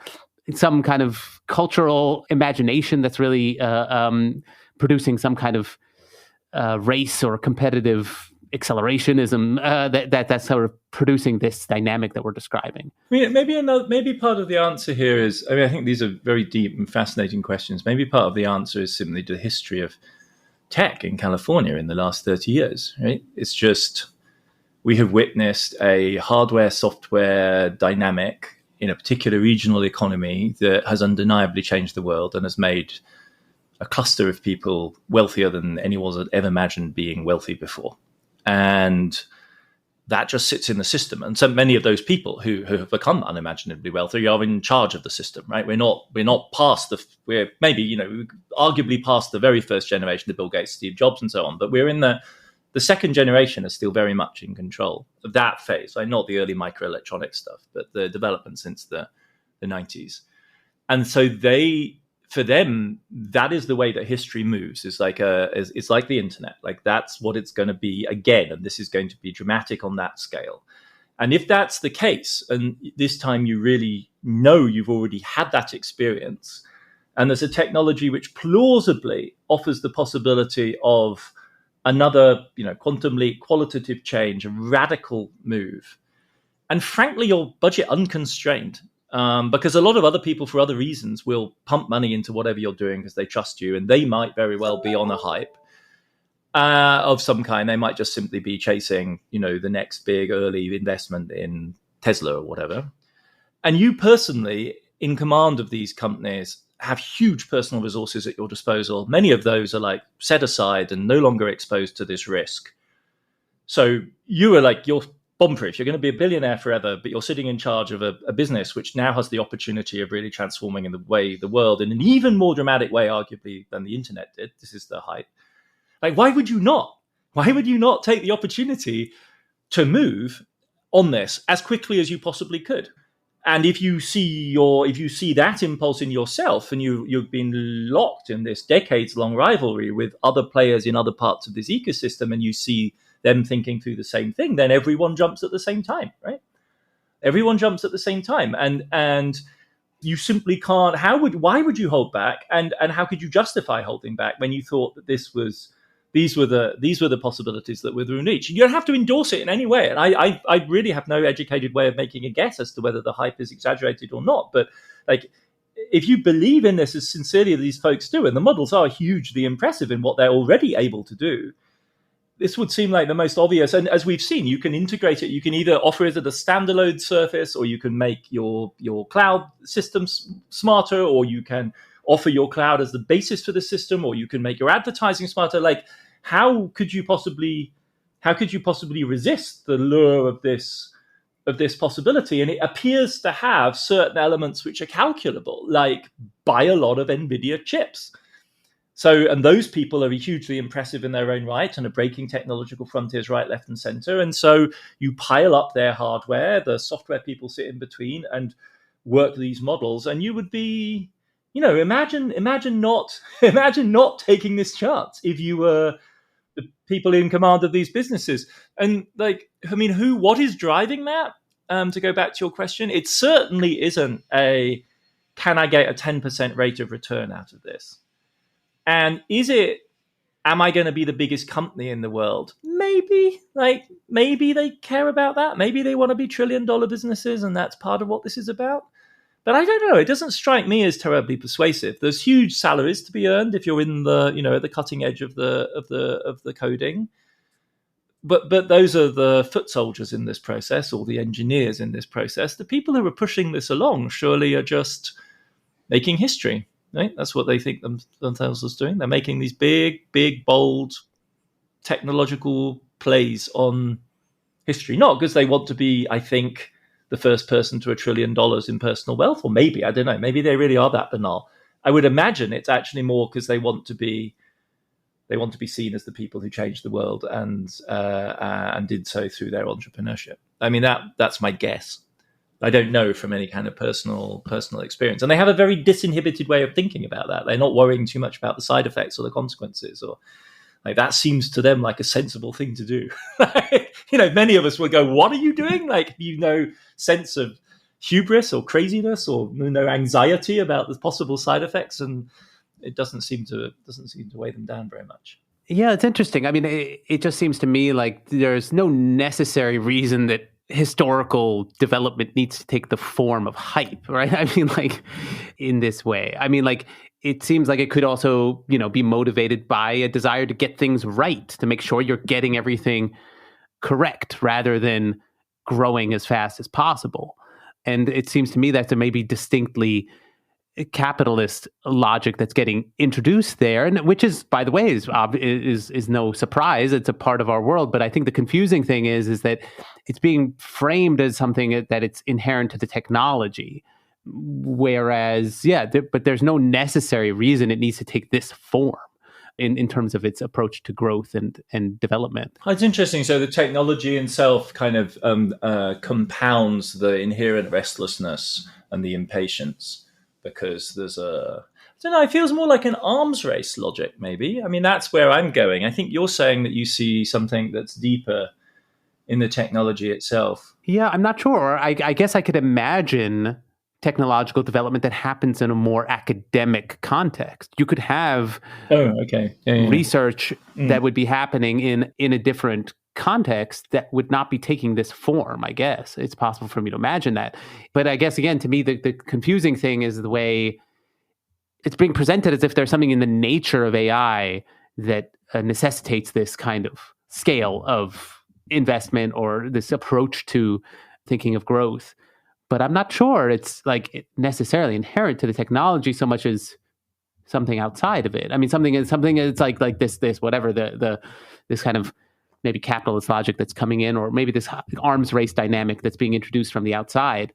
some kind of cultural imagination that's really producing some kind of race or competitive accelerationism that's sort of producing this dynamic that we're describing? I mean, maybe part of the answer here is, I think these are very deep and fascinating questions. Maybe part of the answer is simply the history of tech in California in the last 30 years, right? It's just, we have witnessed a hardware-software dynamic in a particular regional economy that has undeniably changed the world and has made a cluster of people wealthier than anyone had ever imagined being wealthy before. And that just sits in the system. And so many of those people who have become unimaginably wealthy are in charge of the system, right? We're maybe, arguably past the very first generation of Bill Gates, Steve Jobs and so on, but we're in the second generation is still very much in control of that phase. Like not the early microelectronic stuff, but the development since the 90s. And so for them, that is the way that history moves. It's like the internet. Like that's what it's going to be again, and this is going to be dramatic on that scale. And if that's the case, and this time you really know you've already had that experience, and there's a technology which plausibly offers the possibility of another, quantum leap, qualitative change, a radical move, and frankly, your budget unconstrained. Because a lot of other people, for other reasons, will pump money into whatever you're doing because they trust you, and they might very well be on a hype of some kind. They might just simply be chasing, the next big early investment in Tesla or whatever. And you personally, in command of these companies, have huge personal resources at your disposal. Many of those are like set aside and no longer exposed to this risk. So you are like, you're bomb-proof. You're going to be a billionaire forever, but you're sitting in charge of a business which now has the opportunity of really transforming in the world in an even more dramatic way, arguably, than the internet did. This is the hype. Like, why would you not? Why would you not take the opportunity to move on this as quickly as you possibly could? And if you see that impulse in yourself, and you've been locked in this decades-long rivalry with other players in other parts of this ecosystem, and you see them thinking through the same thing, then everyone jumps at the same time, right? Everyone jumps at the same time, and you simply can't. Why would you hold back? And how could you justify holding back when you thought that these were the possibilities that were within reach? You don't have to endorse it in any way, and I really have no educated way of making a guess as to whether the hype is exaggerated or not. But like, if you believe in this as sincerely as these folks do, and the models are hugely impressive in what they're already able to do, this would seem like the most obvious. And as we've seen, you can integrate it. You can either offer it as a standalone service, or you can make your cloud systems smarter, or you can offer your cloud as the basis for the system, or you can make your advertising smarter. Like, how could you possibly resist the lure of this possibility? And it appears to have certain elements which are calculable, like buy a lot of NVIDIA chips. So, and those people are hugely impressive in their own right and are breaking technological frontiers right, left, and center. And so you pile up their hardware, the software people sit in between and work these models, and you would be, imagine not taking this chance if you were the people in command of these businesses. And what is driving that? To go back to your question, it certainly isn't can I get a 10% rate of return out of this? And am I going to be the biggest company in the world? Maybe they care about that. Maybe they want to be $1 trillion businesses, and that's part of what this is about. But I don't know. It doesn't strike me as terribly persuasive. There's huge salaries to be earned if you're in the, at the cutting edge of the coding. But those are the foot soldiers in this process, or the engineers in this process. The people who are pushing this along surely are just making history. Right? That's what they think themselves as doing. They're making these big, bold technological plays on history, not because they want to be, I think, the first person to $1 trillion in personal wealth, or maybe, I don't know, maybe they really are that banal. I would imagine it's actually more because they want to be seen as the people who changed the world and did so through their entrepreneurship. I mean, that's my guess. I don't know from any kind of personal experience. And they have a very disinhibited way of thinking about that. They're not worrying too much about the side effects or the consequences, or like that seems to them like a sensible thing to do. Many of us will go, "What are you doing?" Like, sense of hubris or craziness or no anxiety about the possible side effects, and it doesn't seem to weigh them down very much. Yeah, it's interesting. I mean, it just seems to me like there's no necessary reason that historical development needs to take the form of hype, right? I mean, like, in this way. I mean, like, it seems like it could also, be motivated by a desire to get things right, to make sure you're getting everything correct rather than growing as fast as possible. And it seems to me that there may be distinctly capitalist logic that's getting introduced there, and which is, by the way, is no surprise. It's a part of our world. But I think the confusing thing is that it's being framed as something that it's inherent to the technology, whereas, but there's no necessary reason it needs to take this form in terms of its approach to growth and development. It's interesting. So the technology itself kind of compounds the inherent restlessness and the impatience, because there's I don't know, it feels more like an arms race logic, maybe. I mean, that's where I'm going. I think you're saying that you see something that's deeper in the technology itself. Yeah, I'm not sure. I guess I could imagine technological development that happens in a more academic context. You could have research that would be happening in a different context that would not be taking this form. I guess it's possible for me to imagine that. But I guess, again, to me, the confusing thing is the way it's being presented as if there's something in the nature of AI that necessitates this kind of scale of investment or this approach to thinking of growth. But I'm not sure it's like necessarily inherent to the technology so much as something outside of it. I mean, something it's like this whatever this kind of maybe capitalist logic that's coming in, or maybe this arms race dynamic that's being introduced from the outside.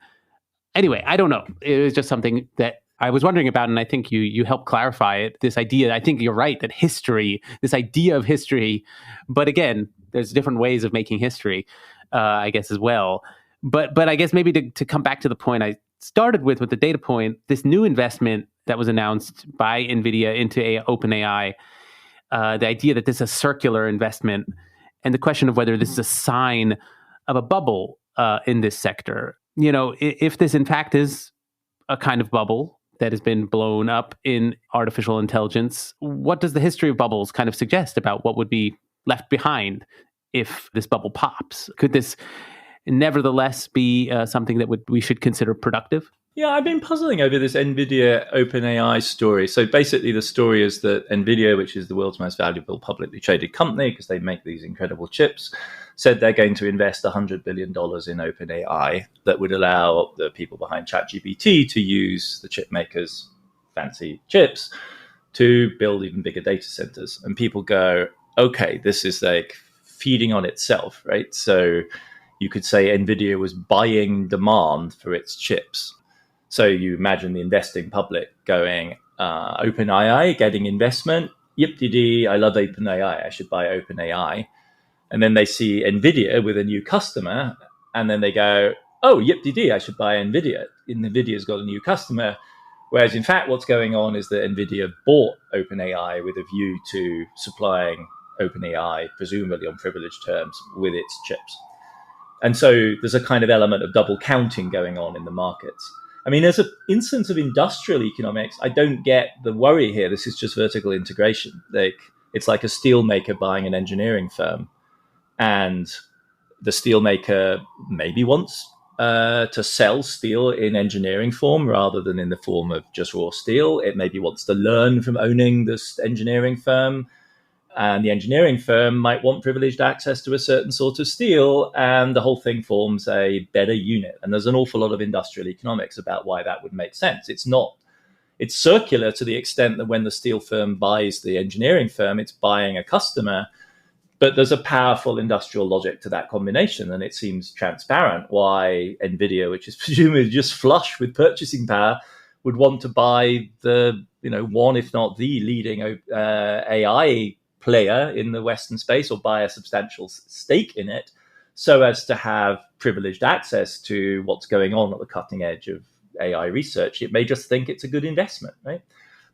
Anyway, I don't know. It was just something that I was wondering about, and I think you helped clarify it. This idea, I think you're right, that history, this idea of history, but again, there's different ways of making history, I guess, as well. But I guess maybe to come back to the point I started with the data point, this new investment that was announced by NVIDIA into OpenAI, the idea that this is a circular investment, and the question of whether this is a sign of a bubble in this sector. If this in fact is a kind of bubble that has been blown up in artificial intelligence, what does the history of bubbles kind of suggest about what would be left behind if this bubble pops? Could this nevertheless be something that we should consider productive? Yeah, I've been puzzling over this NVIDIA OpenAI story. So basically the story is that NVIDIA, which is the world's most valuable publicly traded company because they make these incredible chips, said they're going to invest $100 billion in OpenAI that would allow the people behind ChatGPT to use the chip makers' fancy chips to build even bigger data centers. And people go, okay, this is like feeding on itself, right? So you could say NVIDIA was buying demand for its chips. So you imagine the investing public going, OpenAI getting investment, yip-de-dee, I love OpenAI, I should buy OpenAI. And then they see NVIDIA with a new customer, and then they go, oh, yip-de-dee, I should buy NVIDIA. NVIDIA's got a new customer. Whereas in fact, what's going on is that NVIDIA bought OpenAI with a view to supplying OpenAI, presumably on privileged terms, with its chips. And so there's a kind of element of double counting going on in the markets. I mean, as an instance of industrial economics, I don't get the worry here. This is just vertical integration. It's like a steel maker buying an engineering firm. And the steel maker maybe wants to sell steel in engineering form rather than in the form of just raw steel. It maybe wants to learn from owning this engineering firm. And the engineering firm might want privileged access to a certain sort of steel, and the whole thing forms a better unit. And there's an awful lot of industrial economics about why that would make sense. It's circular to the extent that when the steel firm buys the engineering firm, it's buying a customer. But there's a powerful industrial logic to that combination, and it seems transparent why NVIDIA, which is presumably just flush with purchasing power, would want to buy the, one, if not the leading AI player in the Western space, or buy a substantial stake in it, so as to have privileged access to what's going on at the cutting edge of AI research. It may just think it's a good investment, right?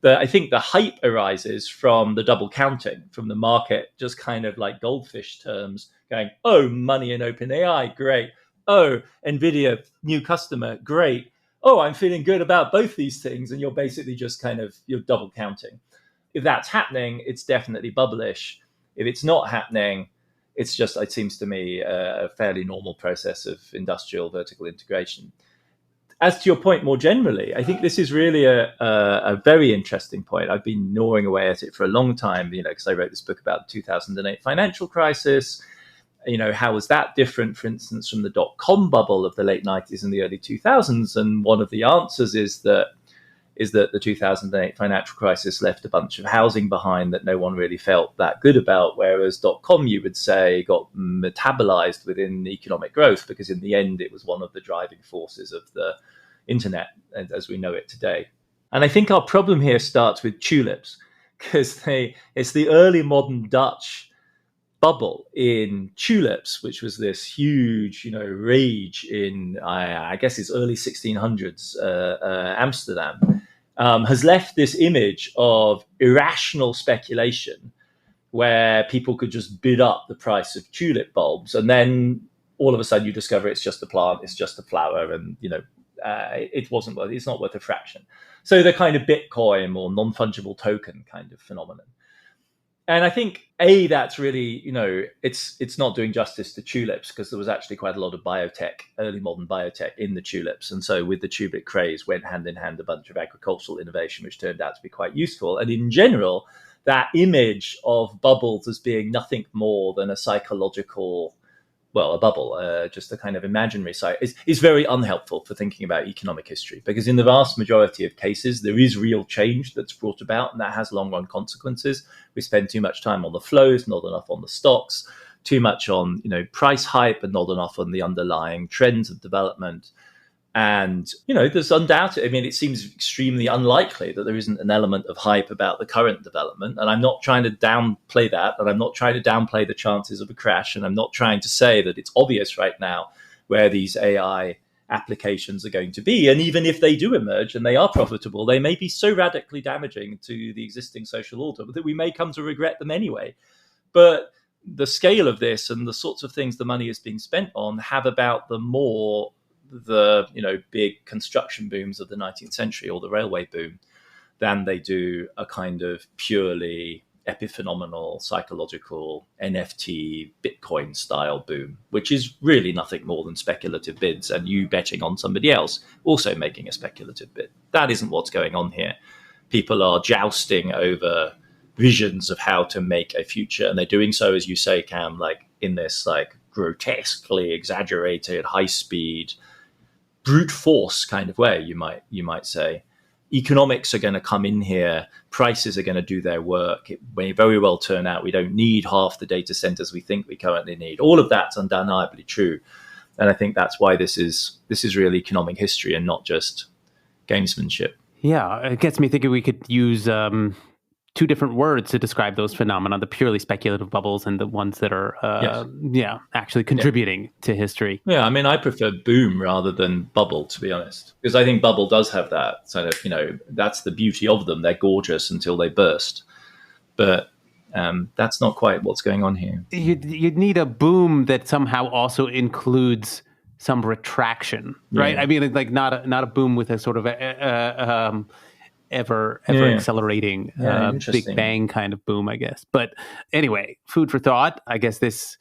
But I think the hype arises from the double counting, from the market just kind of like goldfish terms going, oh, money in OpenAI, great. Oh, NVIDIA, new customer, great. Oh, I'm feeling good about both these things. And you're basically just you're double counting. If that's happening, it's definitely bubblish. If it's not happening, it's just, it seems to me, a fairly normal process of industrial vertical integration. As to your point more generally, I think this is really a very interesting point. I've been gnawing away at it for a long time, because I wrote this book about the 2008 financial crisis. How was that different, for instance, from the dot-com bubble of the late 90s and the early 2000s? And one of the answers is that the 2008 financial crisis left a bunch of housing behind that no one really felt that good about, whereas dot-com, you would say, got metabolized within economic growth because in the end it was one of the driving forces of the internet as we know it today. And I think our problem here starts with tulips, because it's the early modern Dutch bubble in tulips, which was this huge, rage in, I guess it's early 1600s Amsterdam, has left this image of irrational speculation where people could just bid up the price of tulip bulbs, and then all of a sudden you discover it's just a plant, it's just a flower, and it's not worth a fraction. So the kind of Bitcoin or non-fungible token kind of phenomenon. And I think, that's really, it's not doing justice to tulips, because there was actually quite a lot of biotech, early modern biotech in the tulips. And so with the tulip craze went hand in hand a bunch of agricultural innovation, which turned out to be quite useful. And in general, that image of bubbles as being nothing more than a psychological, a bubble, just a kind of imaginary site, is very unhelpful for thinking about economic history, because in the vast majority of cases, there is real change that's brought about, and that has long-run consequences. We spend too much time on the flows, not enough on the stocks, too much on, price hype, and not enough on the underlying trends of development. And, there's undoubted, it seems extremely unlikely that there isn't an element of hype about the current development. And I'm not trying to downplay that. And I'm not trying to downplay the chances of a crash. And I'm not trying to say that it's obvious right now where these AI applications are going to be. And even if they do emerge and they are profitable, they may be so radically damaging to the existing social order that we may come to regret them anyway. But the scale of this and the sorts of things the money is being spent on have about them more the big construction booms of the 19th century or the railway boom than they do a kind of purely epiphenomenal, psychological, NFT, Bitcoin style boom, which is really nothing more than speculative bids and you betting on somebody else also making a speculative bid. That isn't what's going on here. People are jousting over visions of how to make a future, and they're doing so, as you say, Cam, like in this like grotesquely exaggerated, high speed, brute force kind of way, you might say. Economics are going to come in here. Prices are going to do their work. It may very well turn out we don't need half the data centers we think we currently need. All of that's undeniably true. And I think that's why this is real economic history and not just gamesmanship. Yeah, it gets me thinking we could use two different words to describe those phenomena, the purely speculative bubbles and the ones that are actually contributing to history. Yeah, I mean, I prefer boom rather than bubble, to be honest, because I think bubble does have that sort of, that's the beauty of them. They're gorgeous until they burst. But that's not quite what's going on here. You'd need a boom that somehow also includes some retraction, right? I mean, like not a boom with a sort of ever accelerating Big Bang kind of boom, I guess. But anyway, food for thought. I guess this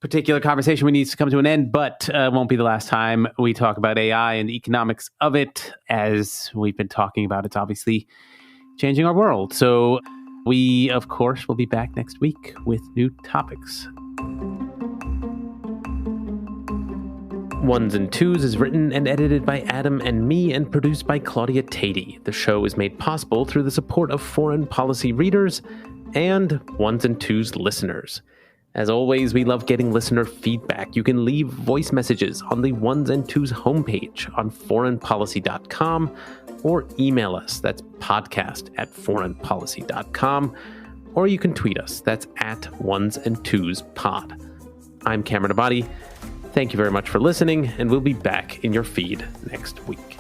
particular conversation needs to come to an end, but won't be the last time we talk about AI and the economics of it. As we've been talking about, it's obviously changing our world. So we, of course, will be back next week with new topics. Ones and Tooze is written and edited by Adam and me and produced by Claudia Tatey. The show is made possible through the support of foreign policy readers and Ones and Tooze listeners. As always, we love getting listener feedback. You can leave voice messages on the Ones and Tooze homepage on foreignpolicy.com or email us. That's podcast@foreignpolicy.com. Or you can tweet us. That's @onesandtwospod. I'm Cameron Abadi. Thank you very much for listening, and we'll be back in your feed next week.